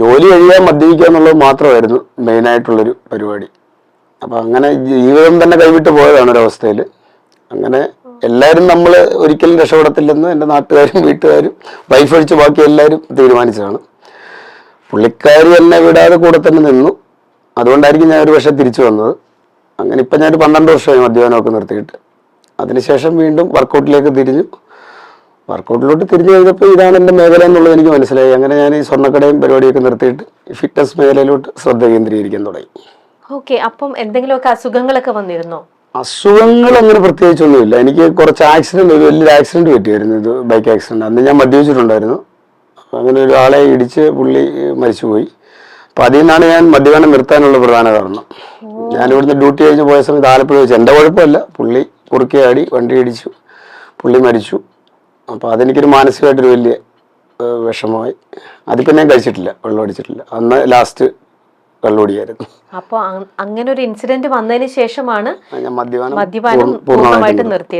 ജോലി കഴിയാൻ മദ്യപിക്കുക എന്നുള്ളത് മാത്രമായിരുന്നു മെയിനായിട്ടുള്ളൊരു പരിപാടി. അപ്പം അങ്ങനെ ജീവിതം തന്നെ കൈവിട്ട് പോയതാണ് ഒരവസ്ഥയിൽ. അങ്ങനെ എല്ലാവരും നമ്മൾ ഒരിക്കലും രക്ഷപ്പെടത്തില്ലെന്ന് എൻ്റെ നാട്ടുകാരും വീട്ടുകാരും വൈഫ് ഒഴിച്ച് ബാക്കി എല്ലാവരും തീരുമാനിച്ചതാണ്. പുള്ളിക്കാരി എന്നെ വിടാതെ കൂടെ തന്നെ നിന്നു. അതുകൊണ്ടായിരിക്കും ഞാൻ ഒരു പക്ഷേ തിരിച്ചു വന്നത്. അങ്ങനെ ഇപ്പം ഞാനൊരു 12 വർഷമായി മദ്യപാനമൊക്കെ നിർത്തിയിട്ട്. അതിനുശേഷം വീണ്ടും വർക്കൗട്ടിലേക്ക് തിരിഞ്ഞു. വർക്കൗട്ടിലോട്ട് തിരിഞ്ഞു കഴിഞ്ഞപ്പോൾ ഇതാണ് എൻ്റെ മേഖല എന്നുള്ളത് എനിക്ക് മനസ്സിലായി. അങ്ങനെ ഞാൻ ഈ സ്വർണ്ണക്കടയും പരിപാടിയൊക്കെ നിർത്തിയിട്ട് ഫിറ്റ്നസ് മേഖലയിലോട്ട് ശ്രദ്ധ കേന്ദ്രീകരിക്കാൻ തുടങ്ങി. ഓക്കെ, അപ്പം എന്തെങ്കിലുമൊക്കെ അസുഖങ്ങളൊക്കെ വന്നിരുന്നോ? അസുഖങ്ങൾ അങ്ങനെ പ്രത്യേകിച്ചൊന്നുമില്ല. എനിക്ക് കുറച്ച് ആക്സിഡന്റ്, ഒരു വലിയൊരു ആക്സിഡന്റ് പറ്റിയായിരുന്നു. ഇത് ബൈക്ക് ആക്സിഡന്റ്. അന്ന് ഞാൻ മദ്യപിച്ചിട്ടുണ്ടായിരുന്നു. അങ്ങനെ ഒരാളെ ഇടിച്ച് പുള്ളി മരിച്ചുപോയി. അപ്പം അതിൽ നിന്നാണ് ഞാൻ മദ്യപാനം നിർത്താനുള്ള പ്രധാന കാരണം. ഞാനിവിടുന്ന് ഡ്യൂട്ടി കഴിഞ്ഞ് പോയ സമയത്ത് ആലപ്പുഴ വെച്ച്, എൻ്റെ കുഴപ്പമില്ല, പുള്ളി കുറുക്കെ ആടി വണ്ടി ഇടിച്ചു, പുള്ളി മരിച്ചു. അപ്പോൾ അതെനിക്കൊരു മാനസികമായിട്ടൊരു വലിയ വിഷമമായി. അതിപ്പോൾ ഞാൻ കഴിച്ചിട്ടില്ല, വെള്ളം അടിച്ചിട്ടില്ല. അന്ന് ലാസ്റ്റ് കള്ളുടിയായിരുന്നു. അപ്പോൾ അങ്ങനെ ഒരു ഇൻസിഡന്റ് വന്നതിന് ശേഷമാണ് ഞാൻ മദ്യപാനം പൂർണ്ണമായിട്ട് നിർത്തിയത്.